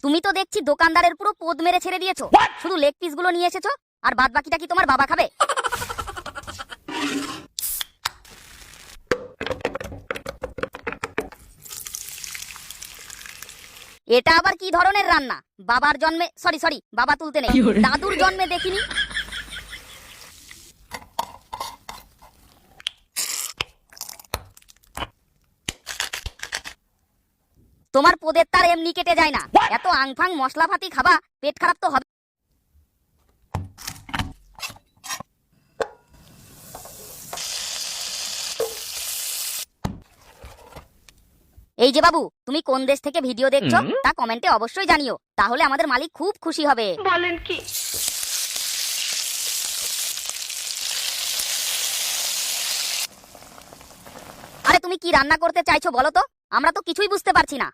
তুমি তো দেখছি দোকানদারের পুরো পোদ মেরে ছেড়ে দিয়েছো। শুধু লেগ পিস গুলো নিয়ে এসেছো, আর বাদ বাকিটা কি তোমার বাবা খাবে? এটা আবার কি ধরনের রান্না? বাবার জন্মে, সরি সরি, বাবা তুলতে নেই, দাদুর জন্মে দেখিনি। তোমার পোদের তার এমনি কেটে যায় না, এত আংফাং মশলাপাতি খাবা, পেট খারাপ তো হবে। এই যে বাবু, তুমি কোন দেশ থেকে ভিডিও দেখছো তা কমেন্টে অবশ্যই জানিও, তাহলে আমাদের মালিক খুব খুশি হবে। বলেন কি? আরে তুমি কি রান্না করতে চাইছো বলো তো, আমরা তো কিছুই বুঝতে পারছি না।